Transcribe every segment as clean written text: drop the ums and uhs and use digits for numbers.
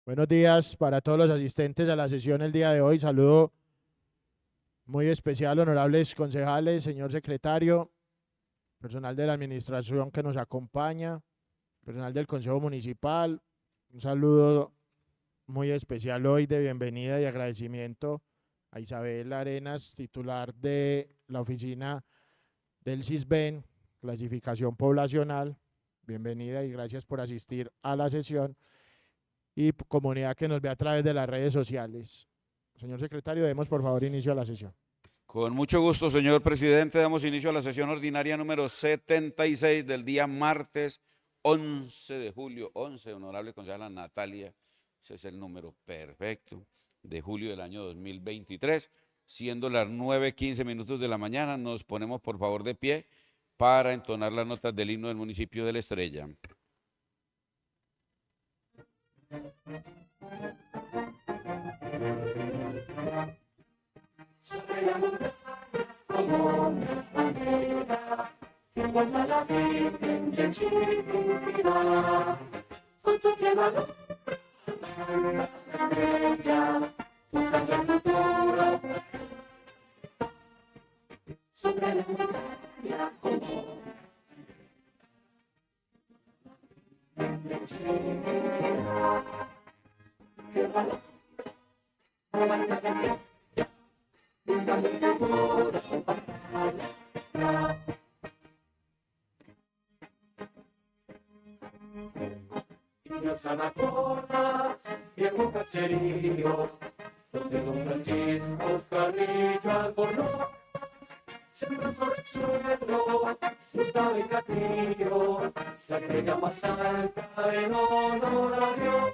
Buenos días para todos los asistentes a la sesión el día de hoy. Saludo muy especial, honorables concejales, señor secretario, personal de la administración que nos acompaña, personal del Consejo Municipal. Un saludo muy especial hoy de bienvenida y agradecimiento a Isabel Arenas, titular de la oficina del CISBEN, clasificación poblacional. Bienvenida y gracias por asistir a la sesión y comunidad que nos ve a través de las redes sociales. Señor secretario, demos por favor inicio a la sesión. Con mucho gusto, señor presidente, damos inicio a la sesión ordinaria número 76 del día martes 11 de julio. 11, honorable concejala Natalia, ese es el número perfecto, de julio del año 2023. Siendo las 9:15 de la mañana, nos ponemos por favor de pie para entonar las notas del himno del municipio de La Estrella. Sobre la montaña como una bandera que porta la Virgen de Chiquinquirá, con su cielo alumbra la estrella, buscando el futuro. Sobre la montaña como una bandera de Chiquinquirá, cielo alumbra la estrella. Y las anaconas, viejo caserío, donde don Francisco Carrillo Albornoz siembra sobre el suelo, fruta de cacrillo, la estrella más alta en honor a Dios.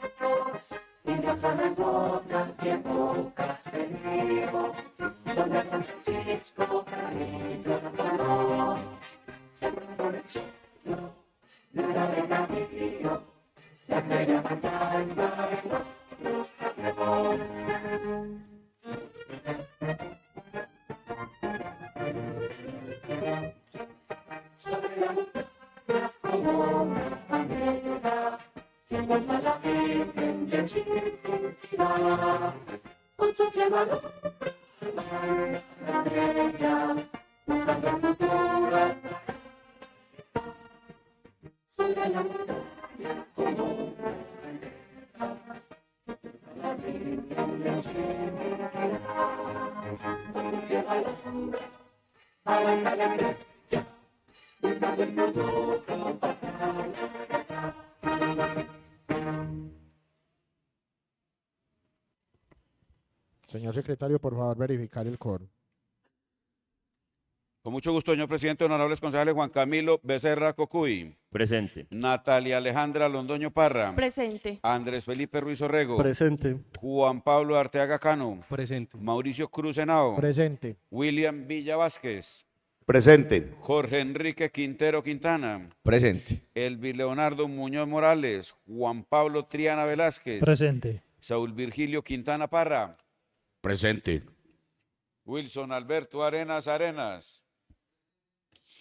Y las anaconas, viejo caserío, donde don Francisco Carrillo Albornoz siembra sobre el suelo, fruta de cacrillo, la estrella más alta en honor a Dios. Sobre la montaña como una bandera que porta la Virgen de Chiquinquirá, con su cielo alumbra la estrella, buscando el futuro. Sobre la montaña como una bandera que porta la Virgen de Chiquinquirá, con su cielo alumbra la estrella, buscando el futuro. Señor secretario, por favor, verificar el quórum. Con mucho gusto, señor presidente, honorables concejales Juan Camilo Becerra Cocuy, Presente. Natalia Alejandra Londoño Parra, Presente. Andrés Felipe Ruiz Orrego, Presente. Juan Pablo Arteaga Cano, Presente. Mauricio Cruz Henao, Presente. William Villa Vázquez, Presente. Jorge Enrique Quintero Quintana, Presente. Elvis Leonardo Muñoz Morales, Juan Pablo Triana Velázquez, Presente. Saúl Virgilio Quintana Parra, Presente. Wilson Alberto Arenas Arenas,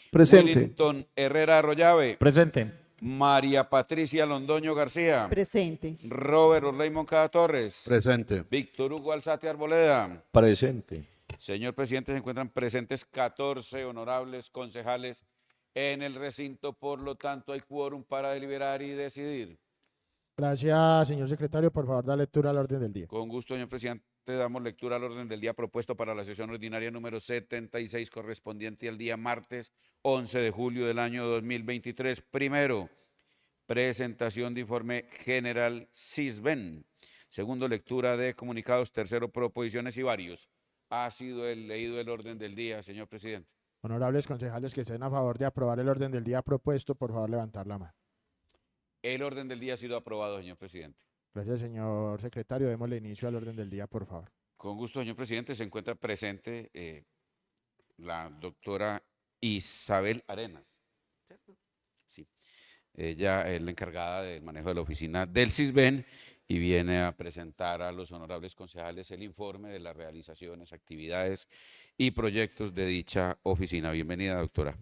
Presente. Wellington Herrera Arroyave, Presente. María Patricia Londoño García, Presente. Robert Orley Moncada Torres, Presente. Víctor Hugo Alzate Arboleda. Presente. Señor presidente, se encuentran presentes 14 honorables concejales en el recinto, por lo tanto hay quórum para deliberar y decidir. Gracias, señor secretario. Por favor, da lectura al orden del día. Con gusto, señor presidente, damos lectura al orden del día propuesto para la sesión ordinaria número 76, correspondiente al día martes 11 de julio del año 2023. Primero, presentación de informe general CISBEN. Segundo, lectura de comunicados. Tercero, proposiciones y varios. Ha sido leído el orden del día, señor presidente. Honorables concejales que estén a favor de aprobar el orden del día propuesto, por favor, levantar la mano. El orden del día ha sido aprobado, señor presidente. Gracias, señor secretario. Démosle inicio al orden del día, por favor. Con gusto, señor presidente. Se encuentra presente la doctora Isabel Arenas. Sí. Ella es la encargada del manejo de la oficina del CISBEN y viene a presentar a los honorables concejales el informe de las realizaciones, actividades y proyectos de dicha oficina. Bienvenida, doctora.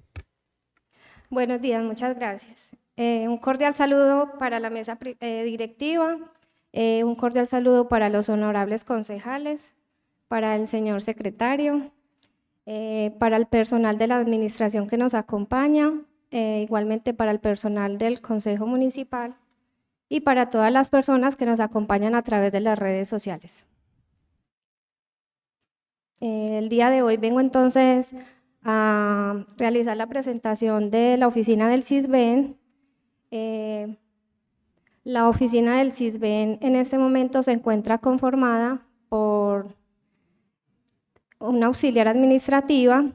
Buenos días, muchas gracias. Un cordial saludo para la mesa directiva, Un cordial saludo para los honorables concejales, para el señor secretario, para el personal de la administración que nos acompaña, igualmente para el personal del Consejo Municipal y para todas las personas que nos acompañan a través de las redes sociales. El día de hoy vengo entonces a realizar la presentación de la oficina del CISBEN. La oficina del CISBEN en este momento se encuentra conformada por una auxiliar administrativa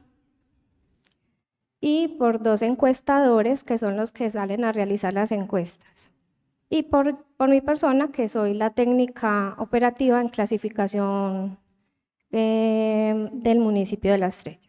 y por 2 encuestadores, que son los que salen a realizar las encuestas, y por mi persona, que soy la técnica operativa en clasificación del municipio de La Estrella.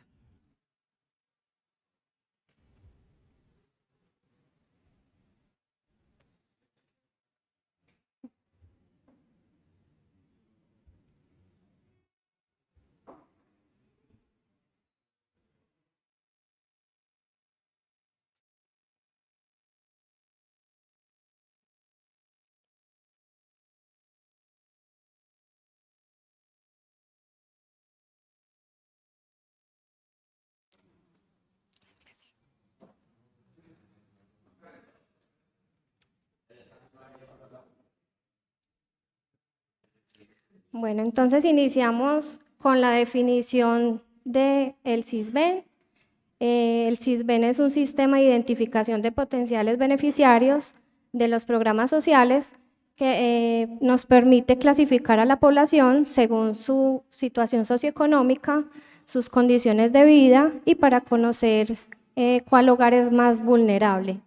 Bueno, entonces iniciamos con la definición del CISBEN. El CISBEN es un sistema de identificación de potenciales beneficiarios de los programas sociales que nos permite clasificar a la población según su situación socioeconómica, sus condiciones de vida y para conocer cuál hogar es más vulnerable.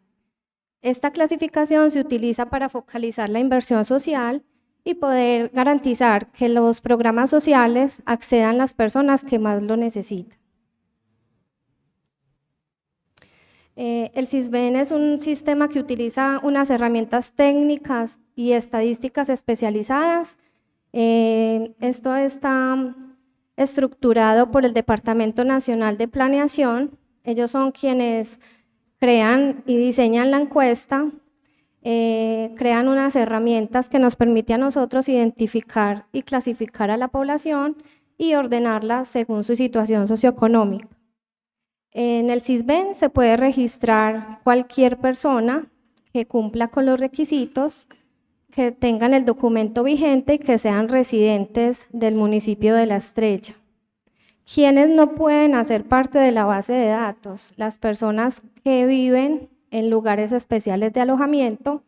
Esta clasificación se utiliza para focalizar la inversión social y poder garantizar que los programas sociales accedan las personas que más lo necesitan. El CISBEN es un sistema que utiliza unas herramientas técnicas y estadísticas especializadas. Esto está estructurado por el Departamento Nacional de Planeación. Ellos son quienes crean y diseñan la encuesta, crean unas herramientas que nos permiten a nosotros identificar y clasificar a la población y ordenarla según su situación socioeconómica. En el CISBEN se puede registrar cualquier persona que cumpla con los requisitos, que tengan el documento vigente y que sean residentes del municipio de La Estrella. ¿Quiénes no pueden hacer parte de la base de datos? Las personas que viven en lugares especiales de alojamiento,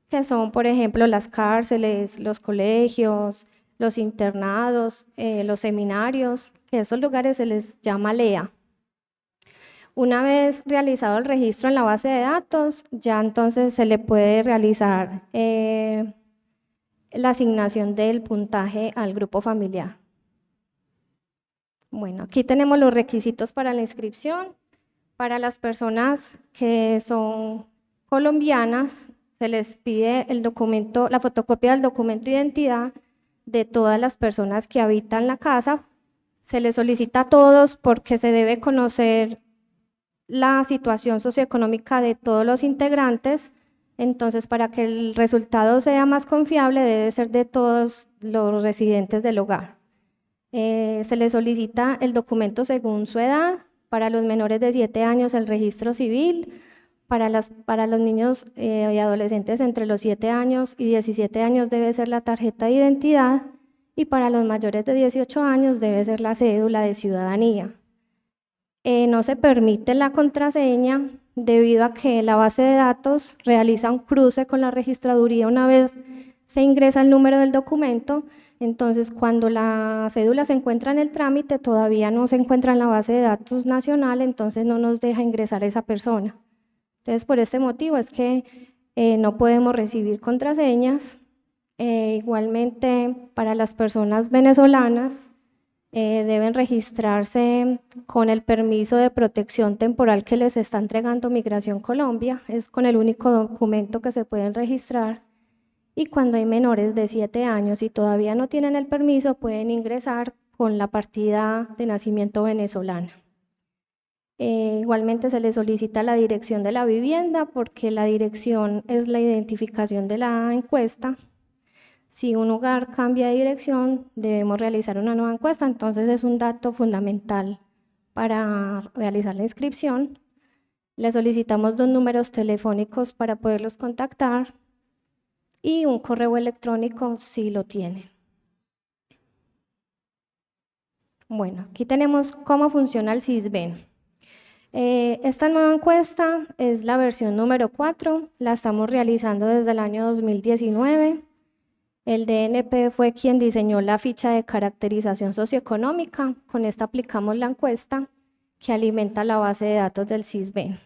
que son, por ejemplo, las cárceles, los colegios, los internados, los seminarios, que a esos lugares se les llama LEA. Una vez realizado el registro en la base de datos, ya entonces se le puede realizar la asignación del puntaje al grupo familiar. Bueno, aquí tenemos los requisitos para la inscripción. Para las personas que son colombianas, se les pide el documento, la fotocopia del documento de identidad de todas las personas que habitan la casa. Se les solicita a todos porque se debe conocer la situación socioeconómica de todos los integrantes. Entonces, para que el resultado sea más confiable, debe ser de todos los residentes del hogar. Se les solicita el documento según su edad. Para los menores de 7 años el registro civil, para los niños y adolescentes entre los 7 años y 17 años debe ser la tarjeta de identidad y para los mayores de 18 años debe ser la cédula de ciudadanía. No se permite la contraseña debido a que la base de datos realiza un cruce con la registraduría una vez se ingresa el número del documento. Entonces, cuando la cédula se encuentra en el trámite, todavía no se encuentra en la base de datos nacional, entonces no nos deja ingresar a esa persona. Entonces, por este motivo es que no podemos recibir contraseñas. Igualmente, para las personas venezolanas, deben registrarse con el permiso de protección temporal que les está entregando Migración Colombia. Es con el único documento que se pueden registrar. Y cuando hay menores de 7 años y todavía no tienen el permiso, pueden ingresar con la partida de nacimiento venezolana. Igualmente se les solicita la dirección de la vivienda porque la dirección es la identificación de la encuesta. Si un hogar cambia de dirección, debemos realizar una nueva encuesta, entonces es un dato fundamental para realizar la inscripción. Le solicitamos 2 números telefónicos para poderlos contactar y un correo electrónico si lo tiene. Bueno, aquí tenemos cómo funciona el SISBEN. Esta nueva encuesta es la versión número 4, la estamos realizando desde el año 2019. El DNP fue quien diseñó la ficha de caracterización socioeconómica. Con esta aplicamos la encuesta que alimenta la base de datos del SISBEN.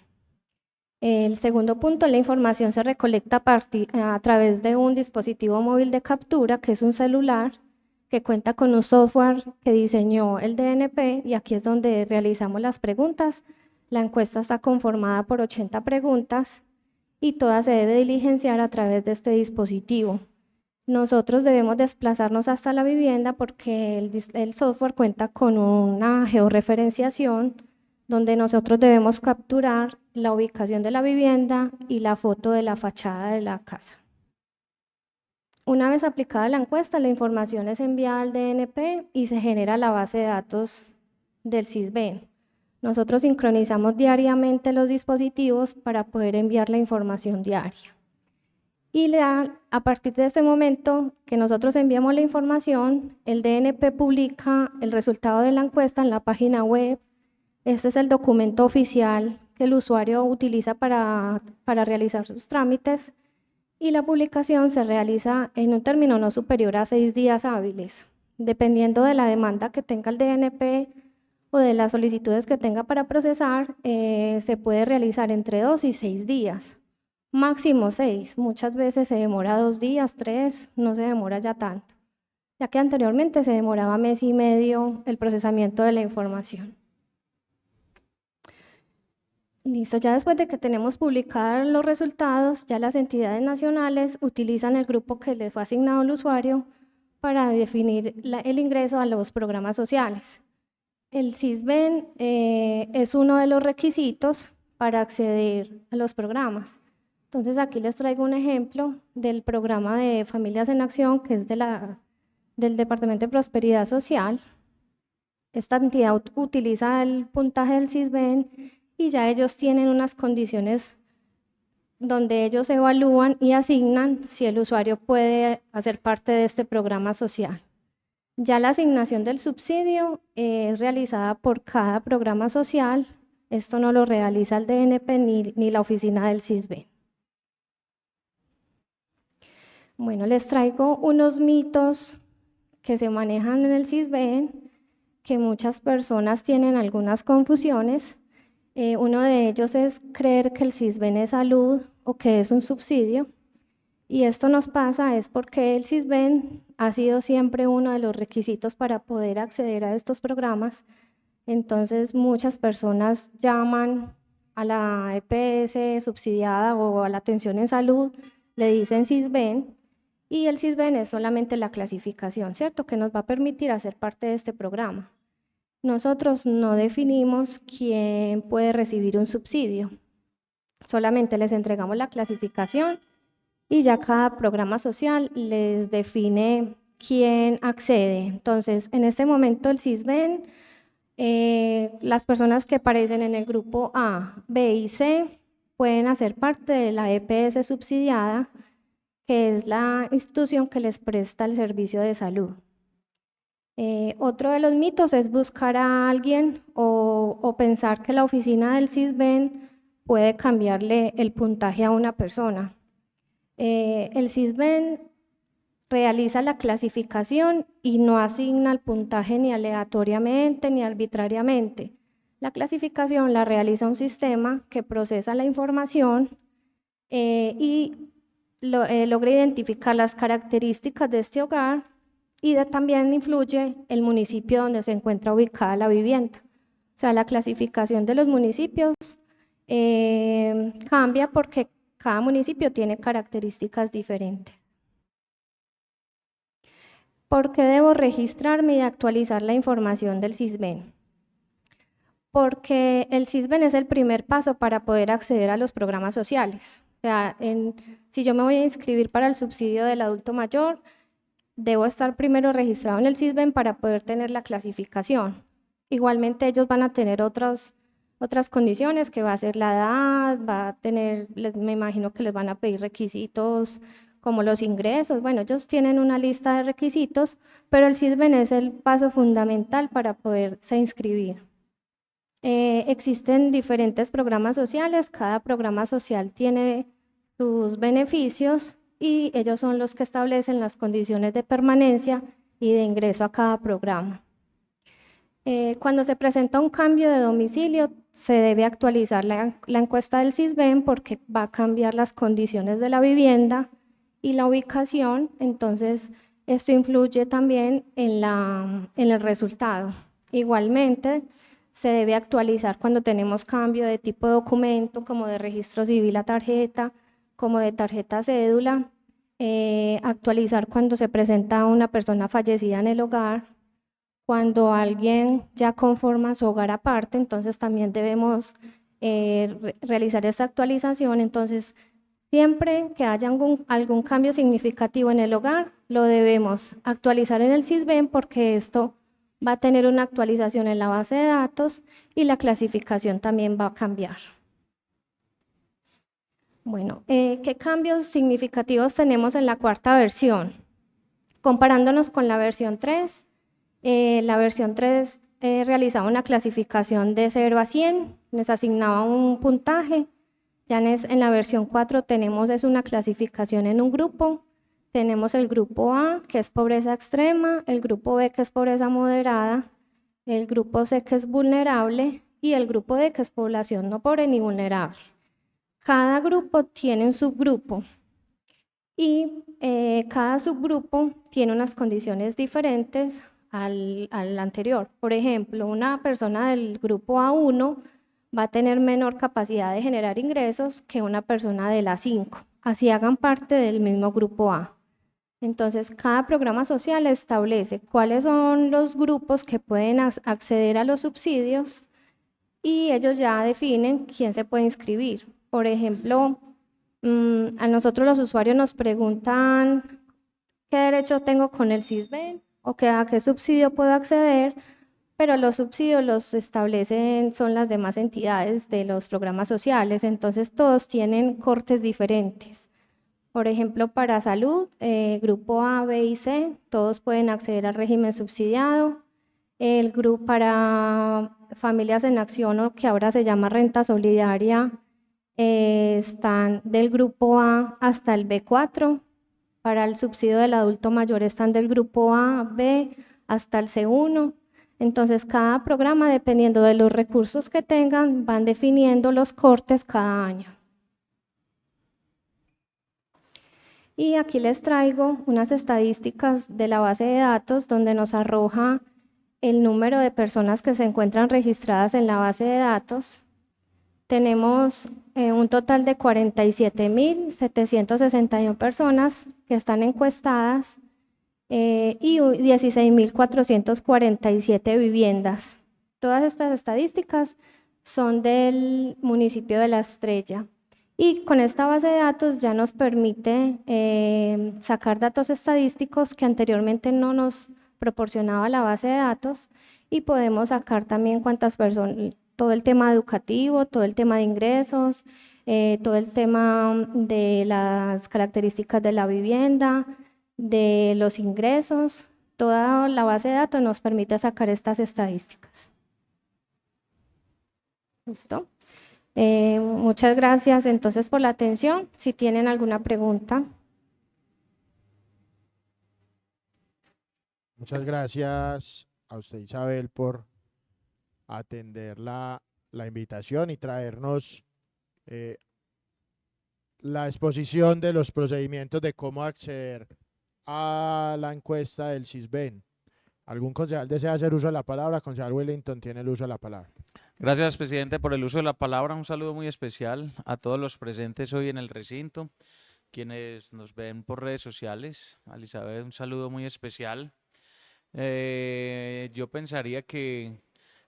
El segundo punto, la información se recolecta a través de un dispositivo móvil de captura, que es un celular, que cuenta con un software que diseñó el DNP, y aquí es donde realizamos las preguntas. La encuesta está conformada por 80 preguntas y toda se debe diligenciar a través de este dispositivo. Nosotros debemos desplazarnos hasta la vivienda porque el software cuenta con una georreferenciación donde nosotros debemos capturar la ubicación de la vivienda y la foto de la fachada de la casa. Una vez aplicada la encuesta, la información es enviada al DNP y se genera la base de datos del SISBEN. Nosotros sincronizamos diariamente los dispositivos para poder enviar la información diaria. Y a partir de este momento que nosotros enviamos la información, el DNP publica el resultado de la encuesta en la página web. Este es el documento oficial que el usuario utiliza para realizar sus trámites, y la publicación se realiza en un término no superior a 6 días hábiles. Dependiendo de la demanda que tenga el DNP o de las solicitudes que tenga para procesar, se puede realizar entre 2 y 6 días, máximo 6. Muchas veces se demora 2 días, 3, no se demora ya tanto, ya que anteriormente se demoraba 1 mes y medio el procesamiento de la información. Listo, ya después de que tenemos publicados los resultados, ya las entidades nacionales utilizan el grupo que les fue asignado al usuario para definir el ingreso a los programas sociales. El SISBEN es uno de los requisitos para acceder a los programas. Entonces aquí les traigo un ejemplo del programa de Familias en Acción, que es del Departamento de Prosperidad Social. Esta entidad utiliza el puntaje del SISBEN y ya ellos tienen unas condiciones donde ellos evalúan y asignan si el usuario puede hacer parte de este programa social. Ya la asignación del subsidio es realizada por cada programa social. Esto no lo realiza el DNP ni la oficina del SISBEN. Bueno, les traigo unos mitos que se manejan en el SISBEN, que muchas personas tienen algunas confusiones. Uno de ellos es creer que el SISBEN es salud o que es un subsidio, y esto nos pasa es porque el SISBEN ha sido siempre uno de los requisitos para poder acceder a estos programas. Entonces muchas personas llaman a la EPS subsidiada o a la atención en salud, le dicen SISBEN, y el SISBEN es solamente la clasificación, ¿cierto?, que nos va a permitir hacer parte de este programa. Nosotros no definimos quién puede recibir un subsidio, solamente les entregamos la clasificación y ya cada programa social les define quién accede. Entonces, en este momento el SISBEN, las personas que aparecen en el grupo A, B y C pueden hacer parte de la EPS subsidiada, que es la institución que les presta el servicio de salud. Otro de los mitos es buscar a alguien o pensar que la oficina del SISBEN puede cambiarle el puntaje a una persona. El SISBEN realiza la clasificación y no asigna el puntaje ni aleatoriamente ni arbitrariamente. La clasificación la realiza un sistema que procesa la información y logra identificar las características de este hogar, y también influye el municipio donde se encuentra ubicada la vivienda. O sea, la clasificación de los municipios cambia porque cada municipio tiene características diferentes. ¿Por qué debo registrarme y actualizar la información del SISBEN? Porque el SISBEN es el primer paso para poder acceder a los programas sociales. O sea, si yo me voy a inscribir para el subsidio del adulto mayor, debo estar primero registrado en el SISBEN para poder tener la clasificación. Igualmente ellos van a tener otras condiciones, que va a ser la edad, va a tener, me imagino que les van a pedir requisitos como los ingresos. Bueno, ellos tienen una lista de requisitos, pero el SISBEN es el paso fundamental para poderse inscribir. Existen diferentes programas sociales, cada programa social tiene sus beneficios y ellos son los que establecen las condiciones de permanencia y de ingreso a cada programa. Cuando se presenta un cambio de domicilio, se debe actualizar la encuesta del SISBEN porque va a cambiar las condiciones de la vivienda y la ubicación, entonces esto influye también en el resultado. Igualmente, se debe actualizar cuando tenemos cambio de tipo de documento, como de registro civil a tarjeta, como de tarjeta a cédula, actualizar cuando se presenta una persona fallecida en el hogar, cuando alguien ya conforma su hogar aparte, entonces también debemos realizar esta actualización. Entonces, siempre que haya algún cambio significativo en el hogar, lo debemos actualizar en el SISBEN porque esto va a tener una actualización en la base de datos y la clasificación también va a cambiar. Bueno, ¿qué cambios significativos tenemos en la cuarta versión? Comparándonos con la versión 3, la versión 3 realizaba una clasificación de 0 a 100, les asignaba un puntaje. Ya en la versión 4 tenemos una clasificación en un grupo. Tenemos el grupo A, que es pobreza extrema, el grupo B, que es pobreza moderada, el grupo C, que es vulnerable, y el grupo D, que es población no pobre ni vulnerable. Cada grupo tiene un subgrupo y cada subgrupo tiene unas condiciones diferentes al anterior. Por ejemplo, una persona del grupo A1 va a tener menor capacidad de generar ingresos que una persona de la 5, así hagan parte del mismo grupo A. Entonces, cada programa social establece cuáles son los grupos que pueden acceder a los subsidios y ellos ya definen quién se puede inscribir. Por ejemplo, a nosotros los usuarios nos preguntan qué derecho tengo con el SISBEN o a qué subsidio puedo acceder, pero los subsidios los establecen, son las demás entidades de los programas sociales, entonces todos tienen cortes diferentes. Por ejemplo, para salud, grupo A, B y C, todos pueden acceder al régimen subsidiado. El grupo para familias en acción, o que ahora se llama renta solidaria, están del grupo A hasta el B4. Para el subsidio del adulto mayor están del grupo A, B hasta el C1. Entonces, cada programa, dependiendo de los recursos que tengan, van definiendo los cortes cada año. Y aquí les traigo unas estadísticas de la base de datos donde nos arroja el número de personas que se encuentran registradas en la base de datos. Tenemos un total de 47.761 personas que están encuestadas y 16.447 viviendas. Todas estas estadísticas son del municipio de La Estrella. Y con esta base de datos ya nos permite sacar datos estadísticos que anteriormente no nos proporcionaba la base de datos, y podemos sacar también cuántas personas, todo el tema educativo, todo el tema de ingresos, todo el tema de las características de la vivienda, de los ingresos. Toda la base de datos nos permite sacar estas estadísticas. ¿Listo? Muchas gracias entonces por la atención. Si tienen alguna pregunta. Muchas gracias a usted, Isabel, por atender la invitación y traernos la exposición de los procedimientos de cómo acceder a la encuesta del SISBEN. ¿Algún concejal desea hacer uso de la palabra? Concejal Wellington tiene el uso de la palabra. Gracias, presidente, por el uso de la palabra. Un saludo muy especial a todos los presentes hoy en el recinto, quienes nos ven por redes sociales. A Elizabeth, un saludo muy especial. Yo pensaría que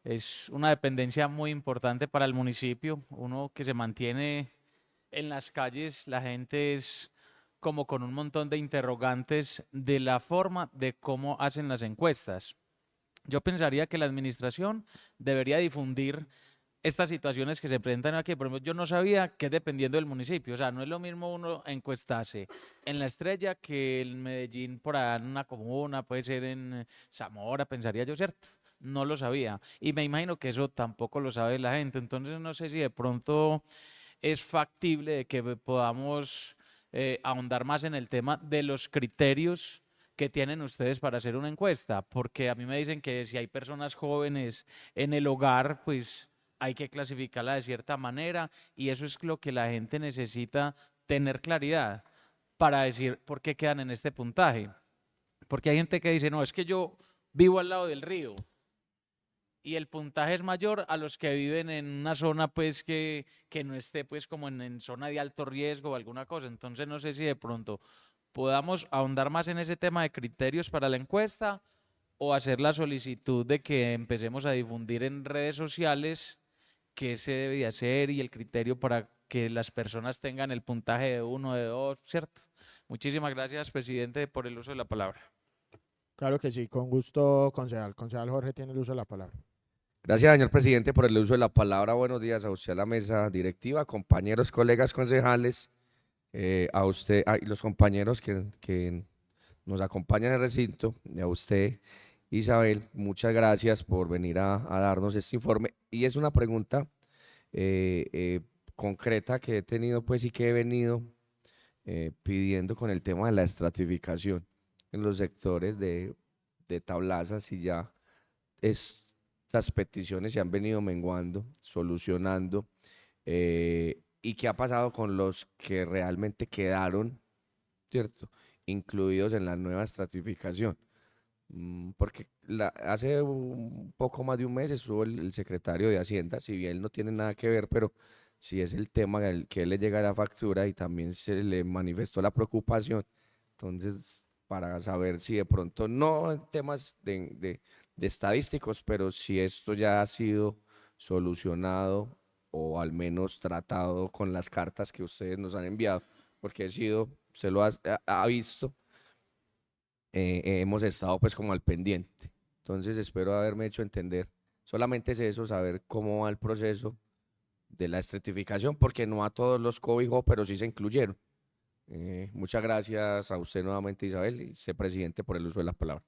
es una dependencia muy importante para el municipio, uno que se mantiene en las calles, la gente es como con un montón de interrogantes de la forma de cómo hacen las encuestas. Yo pensaría que la administración debería difundir estas situaciones que se presentan aquí. Por ejemplo, yo no sabía que dependiendo del municipio, o sea, no es lo mismo uno encuestarse en La Estrella que en Medellín, por allá en una comuna, puede ser en Zamora, pensaría yo, ¿cierto? No lo sabía. Y me imagino que eso tampoco lo sabe la gente. Entonces, no sé si de pronto es factible de que podamos ahondar más en el tema de los criterios que tienen ustedes para hacer una encuesta, porque a mí me dicen que si hay personas jóvenes en el hogar, pues hay que clasificarla de cierta manera y eso es lo que la gente necesita tener claridad para decir por qué quedan en este puntaje. Porque hay gente que dice, no, es que yo vivo al lado del río y el puntaje es mayor a los que viven en una zona pues que no esté pues como en zona de alto riesgo o alguna cosa. Entonces no sé si de pronto podamos ahondar más en ese tema de criterios para la encuesta o hacer la solicitud de que empecemos a difundir en redes sociales qué se debe de hacer y el criterio para que las personas tengan el puntaje de 1, de 2, ¿cierto? Muchísimas gracias, presidente, por el uso de la palabra. Claro que sí, con gusto, concejal. Concejal Jorge tiene el uso de la palabra. Gracias, señor presidente, por el uso de la palabra. Buenos días a usted, a la mesa directiva, compañeros, colegas concejales, a usted, y los compañeros que nos acompañan en el recinto, y a usted, Isabel, muchas gracias por venir a darnos este informe. Y es una pregunta concreta que he tenido pues y que he venido pidiendo con el tema de la estratificación en los sectores de Tablazas y ya estas peticiones se han venido menguando, solucionando. ¿Y qué ha pasado con los que realmente quedaron, cierto, incluidos en la nueva estratificación? Porque hace un poco más de un mes estuvo el secretario de Hacienda, si bien no tiene nada que ver, pero sí es el tema que le llega la factura y también se le manifestó la preocupación. Entonces, para saber si de pronto, no en temas de estadísticos, pero si esto ya ha sido solucionado o al menos tratado con las cartas que ustedes nos han enviado, porque se lo ha visto, hemos estado pues como al pendiente. Entonces espero haberme hecho entender. Solamente es eso, saber cómo va el proceso de la estratificación, porque no a todos los cobijó, pero sí se incluyeron. Muchas gracias a usted nuevamente, Isabel, y usted, presidente, por el uso de la palabra.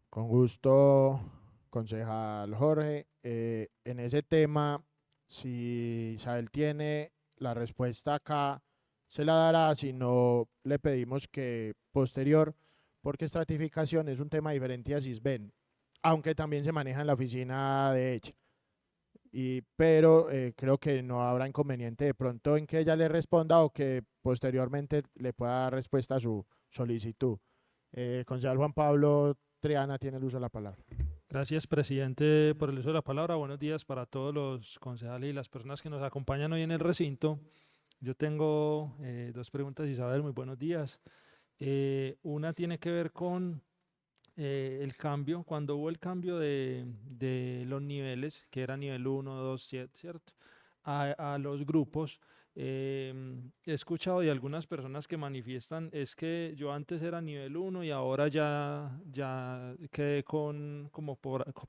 Con gusto, concejal Jorge. En ese tema, si Isabel tiene la respuesta acá, se la dará, si no, le pedimos que posterior, porque estratificación es un tema diferente a Sisbén, aunque también se maneja en la oficina de ella. Pero creo que no habrá inconveniente de pronto en que ella le responda o que posteriormente le pueda dar respuesta a su solicitud. Concejal Juan Pablo Triana tiene el uso de la palabra. Gracias, presidente, por el uso de la palabra. Buenos días para todos los concejales y las personas que nos acompañan hoy en el recinto. Yo tengo dos preguntas, Isabel, muy buenos días. Una tiene que ver con el cambio, cuando hubo el cambio de los niveles, que era nivel 1, 2, 7, ¿cierto? A los grupos. He escuchado de algunas personas que manifiestan, es que yo antes era nivel 1 y ahora ya quedé como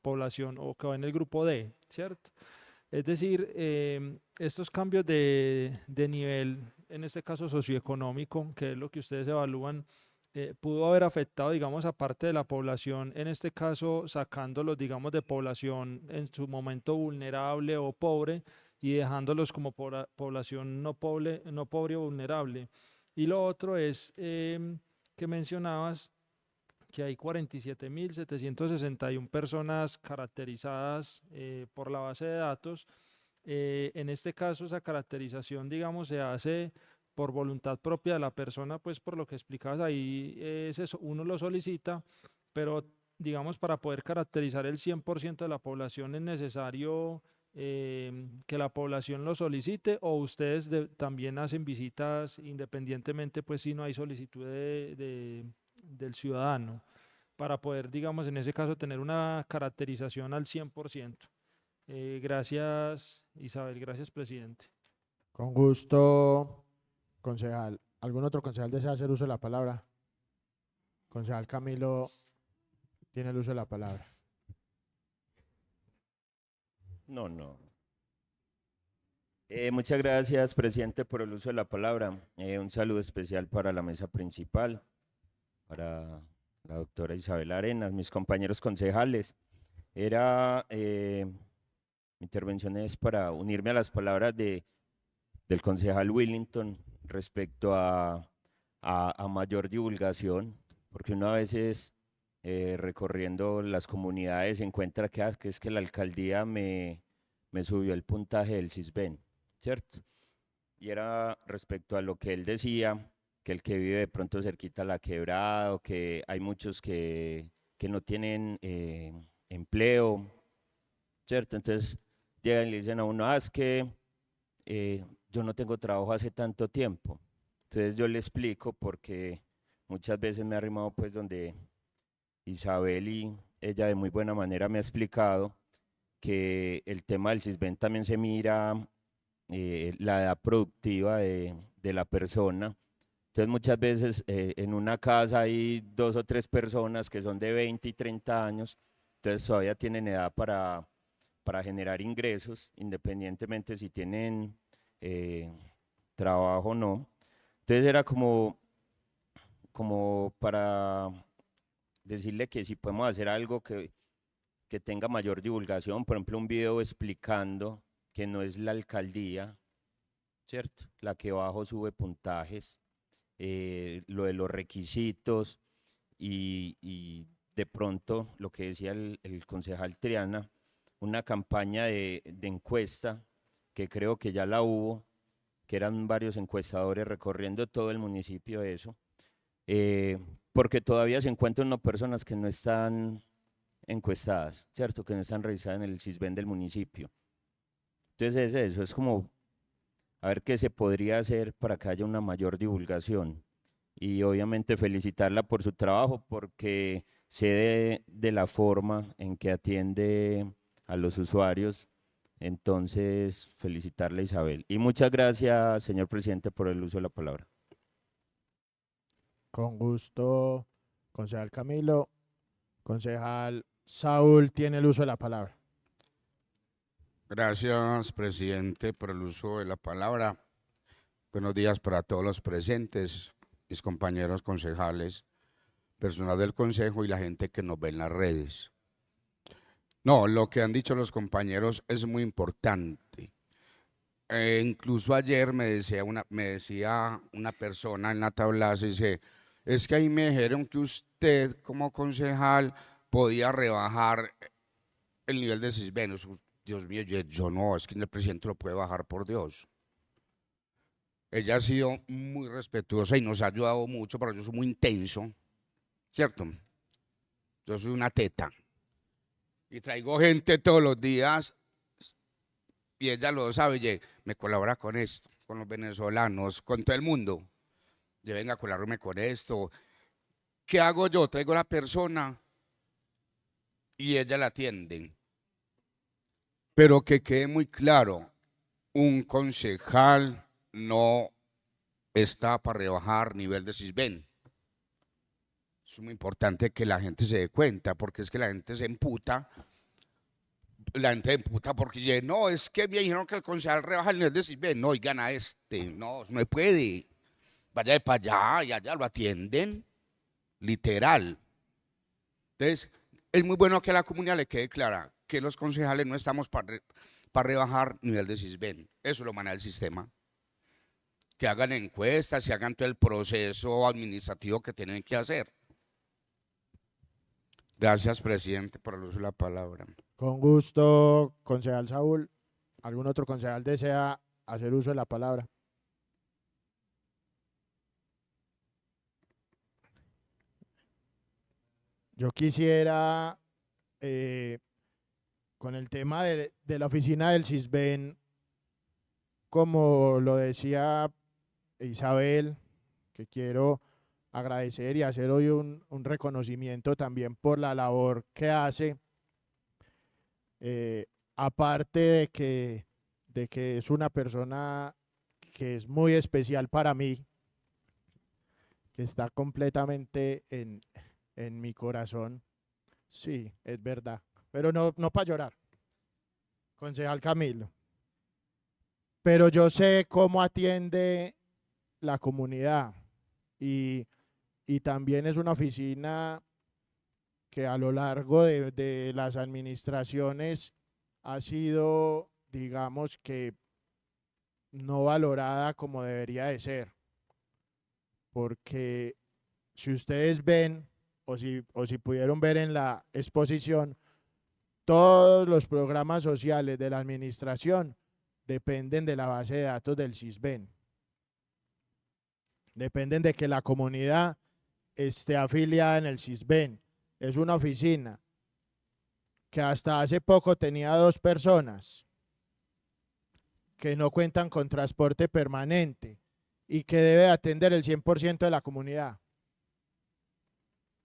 población o quedé en el grupo D, ¿cierto? Es decir, estos cambios de nivel, en este caso socioeconómico, que es lo que ustedes evalúan, pudo haber afectado, digamos, a parte de la población, en este caso sacándolos, digamos, de población en su momento vulnerable o pobre y dejándolos como población no pobre o vulnerable. Y lo otro es que mencionabas que hay 47.761 personas caracterizadas por la base de datos. En este caso, esa caracterización, digamos, se hace por voluntad propia de la persona, pues por lo que explicabas ahí, es eso, uno lo solicita, pero digamos, para poder caracterizar el 100% de la población es necesario que la población lo solicite, o ustedes también hacen visitas independientemente, pues si no hay solicitud del ciudadano, para poder, digamos, en ese caso tener una caracterización al 100%. Gracias, Isabel, gracias, presidente. Con gusto, concejal. ¿Algún otro concejal desea hacer uso de la palabra? Concejal Camilo tiene el uso de la palabra. No. Muchas gracias, presidente, por el uso de la palabra. Un saludo especial para la mesa principal, para la doctora Isabel Arenas, mis compañeros concejales. Mi intervención es para unirme a las palabras del concejal Willington respecto a mayor divulgación, porque uno a veces recorriendo las comunidades encuentra que es que la alcaldía me subió el puntaje del Sisbén, ¿cierto? Y era respecto a lo que él decía, que el que vive de pronto cerquita a la quebrada, o que hay muchos que no tienen empleo, ¿cierto? Entonces llegan y le dicen a uno, es que yo no tengo trabajo hace tanto tiempo. Entonces yo le explico, porque muchas veces me ha arrimado pues donde Isabel, y ella de muy buena manera me ha explicado que el tema del Sisbén también se mira la edad productiva de la persona. Entonces muchas veces en una casa hay 2 o 3 personas que son de 20 y 30 años, entonces todavía tienen edad para generar ingresos, independientemente si tienen trabajo o no. Entonces era como para decirle que si podemos hacer algo que tenga mayor divulgación, por ejemplo un video explicando que no es la alcaldía, ¿cierto?, la que bajo sube puntajes, lo de los requisitos y de pronto lo que decía el concejal Triana, una campaña de encuesta, que creo que ya la hubo, que eran varios encuestadores recorriendo todo el municipio eso, porque todavía se encuentran unas personas que no están encuestadas, ¿cierto?, que no están registradas en el Sisbén del municipio. Entonces eso es como a ver qué se podría hacer para que haya una mayor divulgación, y obviamente felicitarla por su trabajo, porque sé de la forma en que atiende a los usuarios. Entonces felicitarle a Isabel, y muchas gracias, señor presidente, por el uso de la palabra. Con gusto, concejal Camilo. Concejal Saúl tiene el uso de la palabra. Gracias, presidente, por el uso de la palabra. Buenos días para todos los presentes, mis compañeros concejales, personal del consejo y la gente que nos ve en las redes. No, lo que han dicho los compañeros es muy importante. Incluso ayer me decía una persona en la tablaza, dice, es que ahí me dijeron que usted como concejal podía rebajar el nivel de Sisbén. Dios mío, yo no, es que el presidente lo puede bajar, por Dios. Ella ha sido muy respetuosa y nos ha ayudado mucho, pero yo soy muy intenso, ¿cierto? Yo soy una teta y traigo gente todos los días y ella lo sabe, y me colabora con esto, con los venezolanos, con todo el mundo. Yo venga a colaborarme con esto. ¿Qué hago yo? Traigo a la persona y ella la atiende. Pero que quede muy claro, un concejal no está para rebajar nivel de Sisbén. Es muy importante que la gente se dé cuenta, porque es que la gente se emputa. La gente se emputa porque no, es que me dijeron que el concejal rebaja el nivel de Sisbén. No, oigan a no se puede. Vaya de para allá y allá lo atienden, literal. Entonces, es muy bueno que a la comunidad le quede clara que los concejales no estamos para rebajar nivel de Sisbén. Eso lo maneja el sistema. Que hagan encuestas y hagan todo el proceso administrativo que tienen que hacer. Gracias, presidente, por el uso de la palabra. Con gusto, concejal Saúl. ¿Algún otro concejal desea hacer uso de la palabra? Yo quisiera, con el tema de la oficina del Sisbén, como lo decía Isabel, que quiero agradecer y hacer hoy un reconocimiento también por la labor que hace, aparte de que es una persona que es muy especial para mí, que está completamente en mi corazón. Sí, es verdad, pero no para llorar, concejal Camilo. Pero yo sé cómo atiende la comunidad y también es una oficina que a lo largo de las administraciones ha sido, digamos que, no valorada como debería de ser. Porque si ustedes ven, o si pudieron ver en la exposición, todos los programas sociales de la administración dependen de la base de datos del SISBEN. Dependen de que la comunidad esté afiliada en el SISBEN. Es una oficina que hasta hace poco tenía 2 personas que no cuentan con transporte permanente y que debe atender el 100% de la comunidad.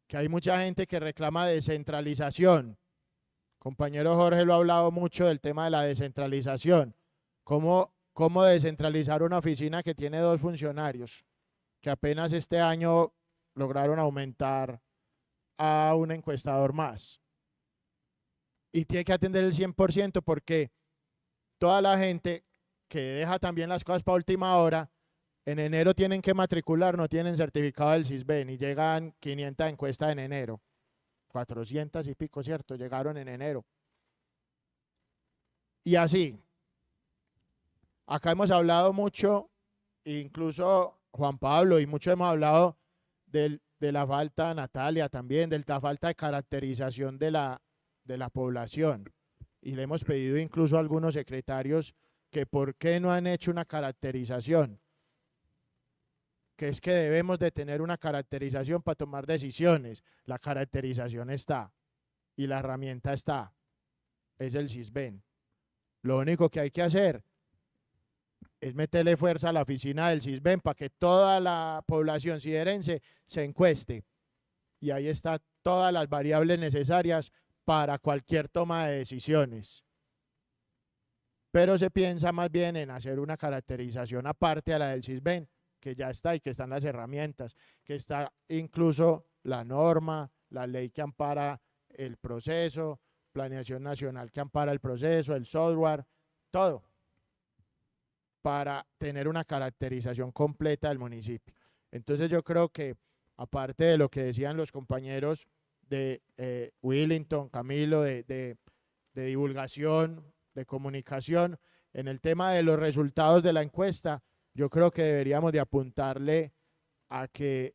Que hay mucha gente que reclama descentralización. Compañero Jorge lo ha hablado mucho del tema de la descentralización. ¿Cómo descentralizar una oficina que tiene 2 funcionarios? Que apenas este año lograron aumentar a un encuestador más. Y tiene que atender el 100% porque toda la gente que deja también las cosas para última hora, en enero tienen que matricular, no tienen certificado del SISBEN y llegan 500 encuestas en enero. 400 y pico, ¿cierto? Llegaron en enero. Y así. Acá hemos hablado mucho, incluso Juan Pablo y mucho hemos hablado de la falta, Natalia también, de la falta de caracterización de la población. Y le hemos pedido incluso a algunos secretarios que por qué no han hecho una caracterización. Que es que debemos de tener una caracterización para tomar decisiones. La caracterización está y la herramienta está. Es el SISBEN. Lo único que hay que hacer es meterle fuerza a la oficina del SISBEN para que toda la población siderense se encueste. Y ahí están todas las variables necesarias para cualquier toma de decisiones. Pero se piensa más bien en hacer una caracterización aparte a la del SISBEN, que ya está y que están las herramientas, que está incluso la norma, la ley que ampara el proceso, planeación nacional que ampara el proceso, el software, todo, para tener una caracterización completa del municipio. Entonces yo creo que, aparte de lo que decían los compañeros de Willington, Camilo, de divulgación, de comunicación, en el tema de los resultados de la encuesta, yo creo que deberíamos de apuntarle a que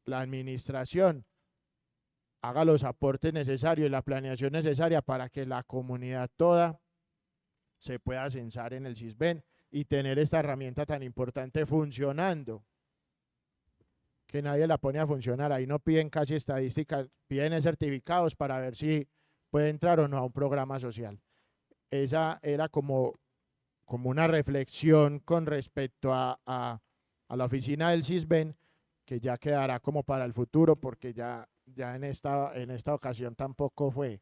la administración haga los aportes necesarios y la planeación necesaria para que la comunidad toda se pueda censar en el SISBEN y tener esta herramienta tan importante funcionando, que nadie la pone a funcionar. Ahí no piden casi estadísticas, piden certificados para ver si puede entrar o no a un programa social. Esa era como una reflexión con respecto a la oficina del SISBEN, que ya quedará como para el futuro, porque ya en esta ocasión tampoco fue.